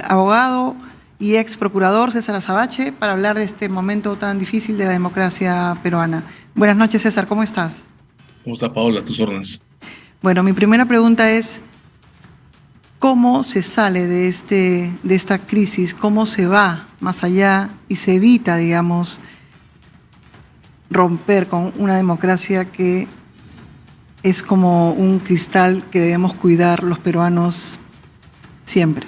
abogado y ex procurador César Azabache para hablar de este momento tan difícil de la democracia peruana. Buenas noches, César, ¿cómo estás? ¿Cómo está, Paola? A tus órdenes. Bueno, mi primera pregunta es, ¿cómo se sale de esta crisis? ¿Cómo se va más allá y se evita, digamos, romper con una democracia que es como un cristal que debemos cuidar los peruanos siempre?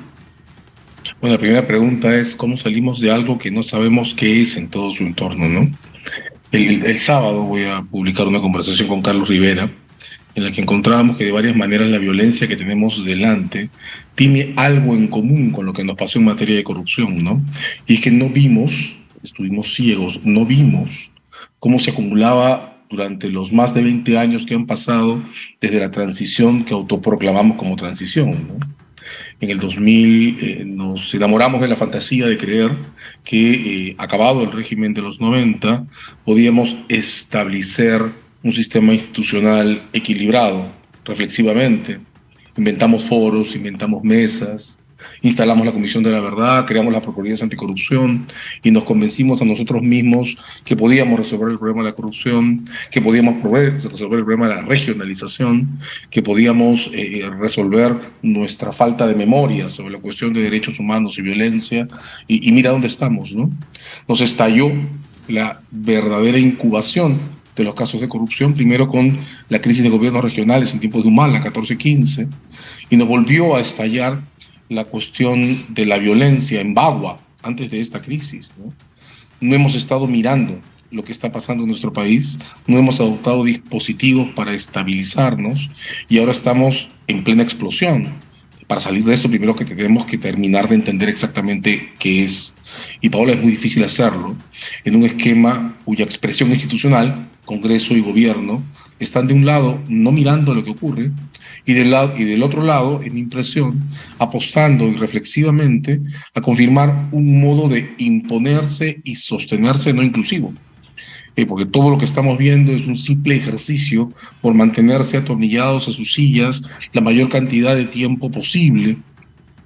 Bueno, la primera pregunta es cómo salimos de algo que no sabemos qué es en todo su entorno, ¿no? El sábado voy a publicar una conversación con Carlos Rivera en la que encontrábamos que de varias maneras la violencia que tenemos delante tiene algo en común con lo que nos pasó en materia de corrupción, ¿no? Y es que no vimos, estuvimos ciegos, no vimos cómo se acumulaba durante los más de 20 años que han pasado desde la transición que autoproclamamos como transición, ¿no? En el 2000 nos enamoramos de la fantasía de creer que, acabado el régimen de los 90, podíamos establecer un sistema institucional equilibrado, reflexivamente. Inventamos foros, inventamos mesas, instalamos la Comisión de la Verdad, creamos las Procuradurías Anticorrupción y nos convencimos a nosotros mismos que podíamos resolver el problema de la corrupción, que podíamos resolver el problema de la regionalización, que podíamos resolver nuestra falta de memoria sobre la cuestión de derechos humanos y violencia. Y mira dónde estamos, ¿no? Nos estalló la verdadera incubación de los casos de corrupción, primero con la crisis de gobiernos regionales en tiempos de Humala, 14-15, y nos volvió a estallar la cuestión de la violencia en Bagua, antes de esta crisis, ¿no? No hemos estado mirando lo que está pasando en nuestro país, no hemos adoptado dispositivos para estabilizarnos y ahora estamos en plena explosión. Para salir de esto, primero que tenemos que terminar de entender exactamente qué es. Y Paola, es muy difícil hacerlo en un esquema cuya expresión institucional, Congreso y Gobierno, están de un lado no mirando lo que ocurre y del otro lado, en mi impresión, apostando y reflexivamente a confirmar un modo de imponerse y sostenerse no inclusivo. Porque todo lo que estamos viendo es un simple ejercicio por mantenerse atornillados a sus sillas la mayor cantidad de tiempo posible.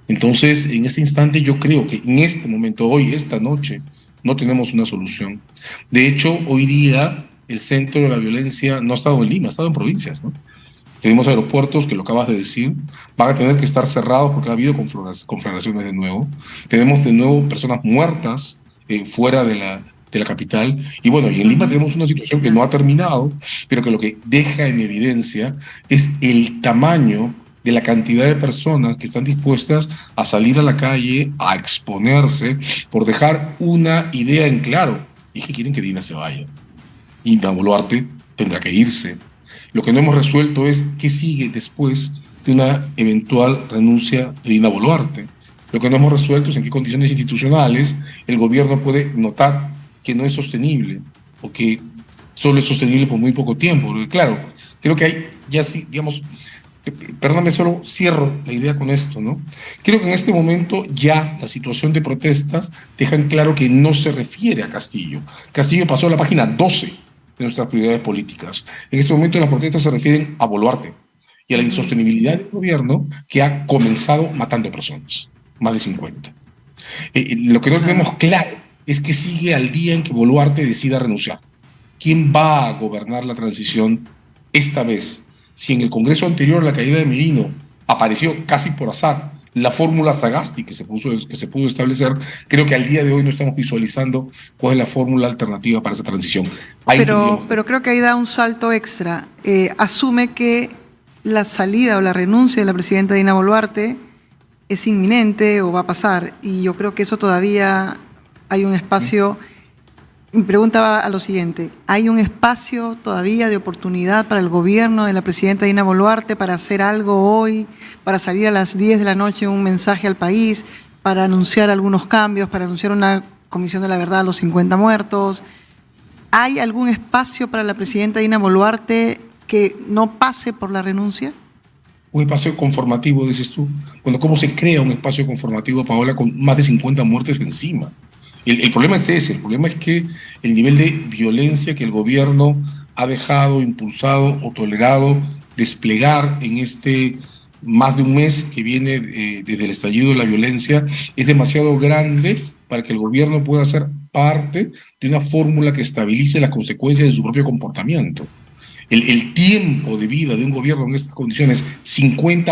Entonces, en este instante yo creo que en este momento, hoy, esta noche, no tenemos una solución. De hecho, hoy día el centro de la violencia no ha estado en Lima, ha estado en provincias, ¿no? Tenemos aeropuertos, que lo acabas de decir, van a tener que estar cerrados porque ha habido conflagraciones de nuevo. Tenemos de nuevo personas muertas fuera de la capital. Y bueno, y en Lima tenemos una situación que no ha terminado, pero que lo que deja en evidencia es el tamaño de la cantidad de personas que están dispuestas a salir a la calle, a exponerse, por dejar una idea en claro. Y es que quieren que Dina se vaya. Y Dina Boluarte tendrá que irse. Lo que no hemos resuelto es qué sigue después de una eventual renuncia de Dina Boluarte. Lo que no hemos resuelto es en qué condiciones institucionales el gobierno puede notar que no es sostenible o que solo es sostenible por muy poco tiempo. Porque claro, creo que hay, ya sí, digamos, perdóname, solo cierro la idea con esto, ¿no? Creo que en este momento ya la situación de protestas deja en claro que no se refiere a Castillo. Castillo pasó a la página 12 de nuestras prioridades políticas. En este momento las protestas se refieren a Boluarte y a la insostenibilidad del gobierno que ha comenzado matando personas, más de 50. Lo que no tenemos claro es que sigue al día en que Boluarte decida renunciar. ¿Quién va a gobernar la transición esta vez? Si en el Congreso anterior, la caída de Merino, apareció casi por azar la fórmula Sagasti que se pudo establecer, creo que al día de hoy no estamos visualizando cuál es la fórmula alternativa para esa transición. Pero creo que ahí da un salto extra. Asume que la salida o la renuncia de la presidenta Dina Boluarte es inminente o va a pasar, y yo creo que eso todavía hay un espacio. Mi pregunta va a lo siguiente: ¿hay un espacio todavía de oportunidad para el gobierno de la presidenta Dina Boluarte para hacer algo hoy, para salir a las 10 de la noche un mensaje al país, para anunciar algunos cambios, para anunciar una comisión de la verdad a los 50 muertos? ¿Hay algún espacio para la presidenta Dina Boluarte que no pase por la renuncia? Un espacio conformativo, dices tú. Bueno, ¿cómo se crea un espacio conformativo, Paola, con más de 50 muertes encima? El problema es ese, el problema es que el nivel de violencia que el gobierno ha dejado, impulsado o tolerado desplegar en este más de un mes que viene desde el estallido de la violencia es demasiado grande para que el gobierno pueda ser parte de una fórmula que estabilice las consecuencias de su propio comportamiento. El tiempo de vida de un gobierno en estas condiciones,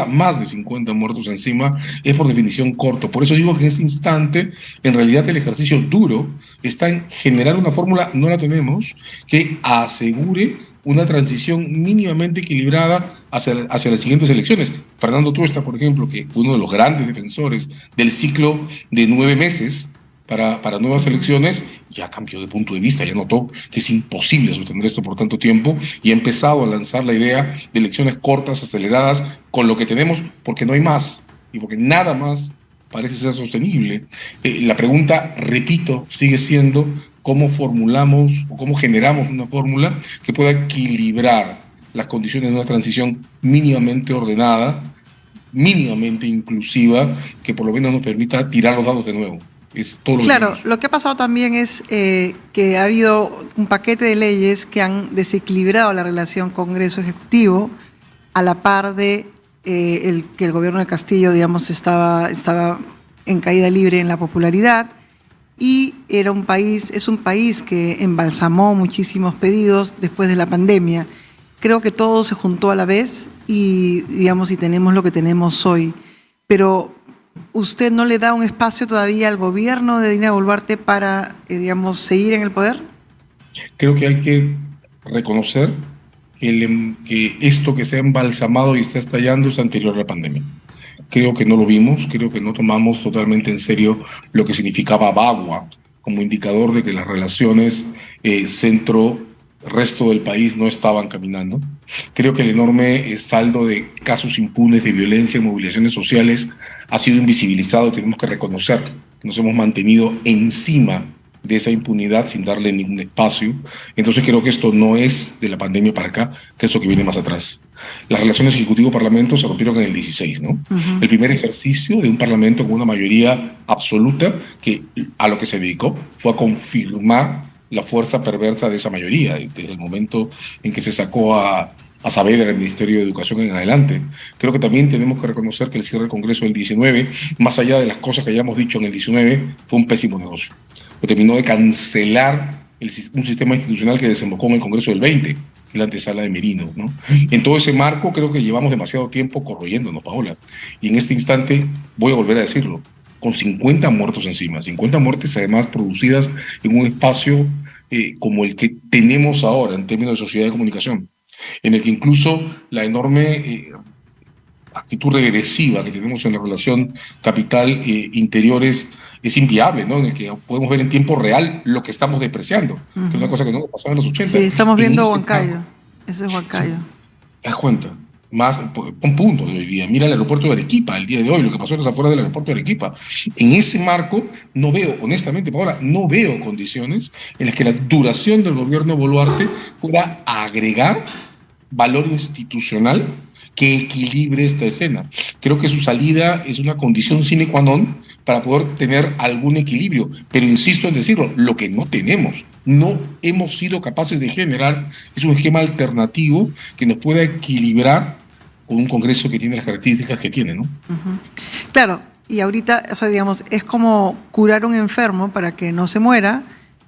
más de 50 muertos encima, es por definición corto. Por eso digo que en este instante, en realidad el ejercicio duro está en generar una fórmula, no la tenemos, que asegure una transición mínimamente equilibrada hacia las siguientes elecciones. Fernando Tuesta, por ejemplo, que fue uno de los grandes defensores del ciclo de 9 meses, para nuevas elecciones, ya cambió de punto de vista, ya notó que es imposible sostener esto por tanto tiempo y ha empezado a lanzar la idea de elecciones cortas, aceleradas, con lo que tenemos, porque no hay más y porque nada más parece ser sostenible. La pregunta, repito, sigue siendo cómo formulamos o cómo generamos una fórmula que pueda equilibrar las condiciones de una transición mínimamente ordenada, mínimamente inclusiva, que por lo menos nos permita tirar los dados de nuevo. Es todo lo Claro, que lo que ha pasado también es que ha habido un paquete de leyes que han desequilibrado la relación Congreso-Ejecutivo a la par de que el gobierno de Castillo, digamos, estaba en caída libre en la popularidad y es un país que embalsamó muchísimos pedidos después de la pandemia. Creo que todo se juntó a la vez y, digamos, y tenemos lo que tenemos hoy. Pero ¿usted no le da un espacio todavía al gobierno de Dina Boluarte para, digamos, seguir en el poder? creo que hay que reconocer que esto que se ha embalsamado y está estallando es anterior a la pandemia. Creo que no lo vimos, creo que no tomamos totalmente en serio lo que significaba Bagua como indicador de que las relaciones centro-resto del país no estaban caminando. Creo que el enorme saldo de casos impunes de violencia y movilizaciones sociales ha sido invisibilizado y tenemos que reconocer que nos hemos mantenido encima de esa impunidad sin darle ningún espacio. Entonces creo que esto no es de la pandemia para acá, que es lo que viene más atrás. Las relaciones Ejecutivo-Parlamento se rompieron en el 16, ¿no? El primer ejercicio de un Parlamento con una mayoría absoluta que a lo que se dedicó fue a confirmar la fuerza perversa de esa mayoría, desde el momento en que se sacó a Saavedra del Ministerio de Educación en adelante. Creo que también tenemos que reconocer que el cierre del Congreso del 19, más allá de las cosas que hayamos dicho en el 19, fue un pésimo negocio. Terminó de cancelar un sistema institucional que desembocó en el Congreso del 20, en la antesala de Merino, ¿no? En todo ese marco creo que llevamos demasiado tiempo corroyéndonos, Paola. Y en este instante voy a volver a decirlo, con 50 muertos encima, 50 muertes además producidas en un espacio como el que tenemos ahora en términos de sociedad de comunicación, en el que incluso la enorme actitud regresiva que tenemos en la relación capital-interiores es inviable, ¿no? En el que podemos ver en tiempo real lo que estamos depreciando, que es una cosa que no pasaba en los 80. Sí, estamos viendo Huancayo. Ese es Huancayo. Sí, ¿te das cuenta? Más, pon punto de hoy día. Mira el aeropuerto de Arequipa, el día de hoy, lo que pasó en las afueras del aeropuerto de Arequipa. En ese marco, no veo, honestamente, Paola, no veo condiciones en las que la duración del gobierno Boluarte pueda agregar valor institucional que equilibre esta escena. Creo que su salida es una condición sine qua non para poder tener algún equilibrio, pero insisto en decirlo, lo que no tenemos, no hemos sido capaces de generar es un esquema alternativo que nos pueda equilibrar con un Congreso que tiene las características que tiene, ¿no? Claro, y ahorita, o sea, digamos, es como curar a un enfermo para que no se muera,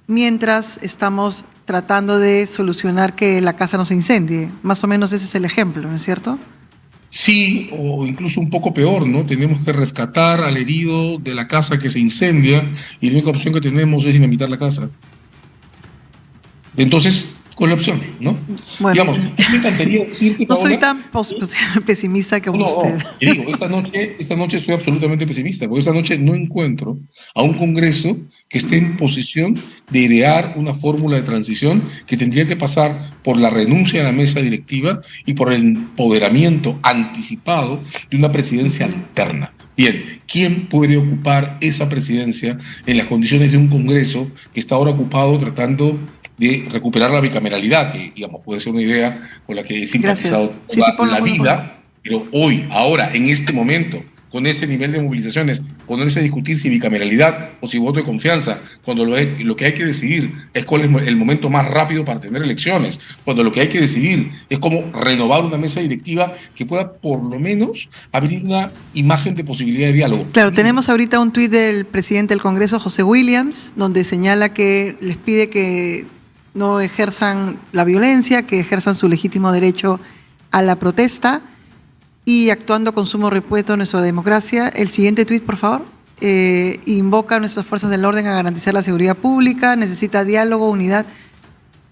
mientras estamos tratando de solucionar que la casa no se incendie. Más o menos ese es el ejemplo, ¿no es cierto? Sí, o incluso un poco peor, ¿no? Tenemos que rescatar al herido de la casa que se incendia y la única opción que tenemos es dinamitar la casa. Entonces, ¿cuál es la opción, no? Bueno, digamos, me encantaría decirte, no soy Paola, tan pesimista como usted. te digo, esta noche estoy absolutamente pesimista, porque esta noche no encuentro a un Congreso que esté en posición de idear una fórmula de transición que tendría que pasar por la renuncia a la mesa directiva y por el empoderamiento anticipado de una presidencia alterna. Bien, ¿quién puede ocupar esa presidencia en las condiciones de un Congreso que está ahora ocupado tratando de recuperar la bicameralidad, que digamos puede ser una idea con la que he simpatizado toda la vida, pero hoy, ahora, en este momento, con ese nivel de movilizaciones, ponerse a discutir si bicameralidad o si voto de confianza, cuando lo que hay que decidir es cuál es el momento más rápido para tener elecciones, cuando lo que hay que decidir es cómo renovar una mesa directiva que pueda por lo menos abrir una imagen de posibilidad de diálogo. Claro, tenemos ahorita un tuit del presidente del Congreso, José Williams, donde señala que les pide que no ejerzan la violencia, que ejerzan su legítimo derecho a la protesta y actuando con sumo respeto a nuestra democracia. El siguiente tuit, por favor. Invoca a nuestras fuerzas del orden a garantizar la seguridad pública, necesita diálogo, unidad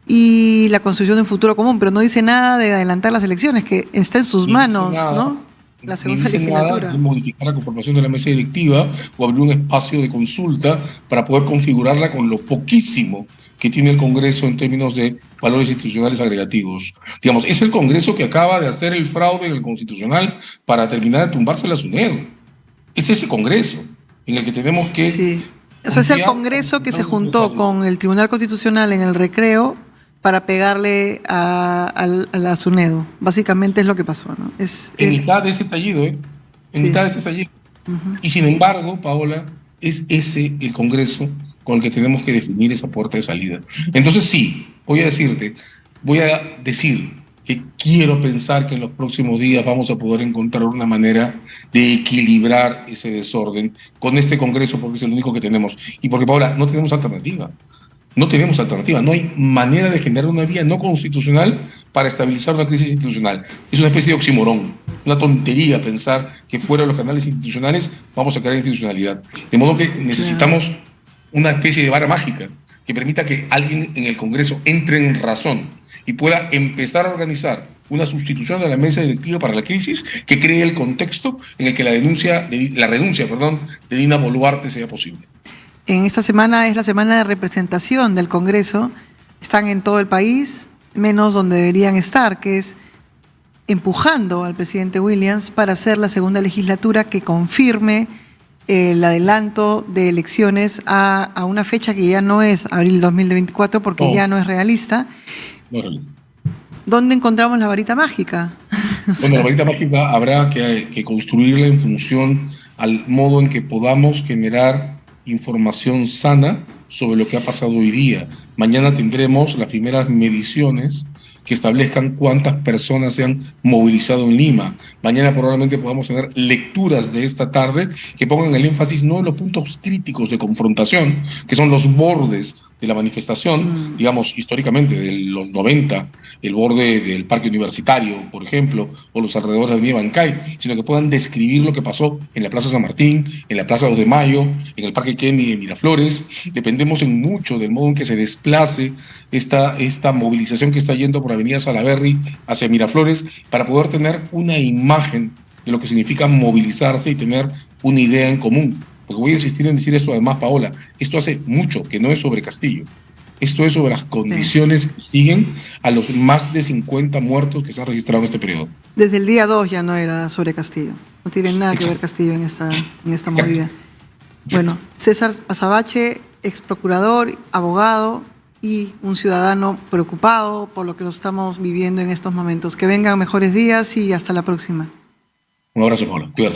y la construcción de un futuro común, pero no dice nada de adelantar las elecciones, que está en sus manos, ¿no? La segunda legislatura. Nada de modificar la conformación de la mesa directiva o abrir un espacio de consulta para poder configurarla con lo poquísimo que tiene el Congreso en términos de valores institucionales agregativos. Digamos, es el Congreso que acaba de hacer el fraude en el Constitucional para terminar de tumbarse la SUNEDU. Es ese Congreso en el que tenemos que... Sí. O sea, es el Congreso que se juntó con el Tribunal Constitucional en el recreo para pegarle a la SUNEDU. Básicamente es lo que pasó, ¿no? En mitad de ese estallido, En mitad de ese estallido. Y sin embargo, Paola, es ese el Congreso con el que tenemos que definir esa puerta de salida. Entonces sí, voy a decir que quiero pensar que en los próximos días vamos a poder encontrar una manera de equilibrar ese desorden con este Congreso, porque es el único que tenemos. Y porque, Paola, no tenemos alternativa. No tenemos alternativa, no hay manera de generar una vía no constitucional para estabilizar una crisis institucional. Es una especie de oxímoron, una tontería pensar que fuera de los canales institucionales vamos a crear institucionalidad. De modo que necesitamos una especie de vara mágica que permita que alguien en el Congreso entre en razón y pueda empezar a organizar una sustitución de la mesa directiva para la crisis que cree el contexto en el que la renuncia de Dina Boluarte sea posible. En esta semana es la semana de representación del Congreso. Están en todo el país, menos donde deberían estar, que es empujando al presidente Williams para hacer la segunda legislatura que confirme el adelanto de elecciones a una fecha que ya no es abril 2024 porque ya no es realista. No es realista. ¿Dónde encontramos la varita mágica? Bueno, la varita mágica habrá que construirla en función al modo en que podamos generar información sana sobre lo que ha pasado hoy día. Mañana tendremos las primeras mediciones que establezcan cuántas personas se han movilizado en Lima. Mañana probablemente podamos tener lecturas de esta tarde que pongan el énfasis no en los puntos críticos de confrontación, que son los bordes de la manifestación, digamos, históricamente, de los 90, el borde del Parque Universitario, por ejemplo, o los alrededores de la Avenida Bancay, sino que puedan describir lo que pasó en la Plaza San Martín, en la Plaza 2 de Mayo, en el Parque Kennedy de Miraflores. Dependemos en mucho del modo en que se desplace esta movilización que está yendo por Avenida Salaberry hacia Miraflores para poder tener una imagen de lo que significa movilizarse y tener una idea en común. Porque voy a insistir en decir esto además, Paola, esto hace mucho que no es sobre Castillo. Esto es sobre las condiciones que siguen a los más de 50 muertos que se han registrado en este periodo. Desde el día 2 ya no era sobre Castillo. No tiene nada que ver Castillo en esta movida. Bueno, César Azabache, ex procurador, abogado y un ciudadano preocupado por lo que nos estamos viviendo en estos momentos. Que vengan mejores días y hasta la próxima. Un abrazo, Paola. Cuídate.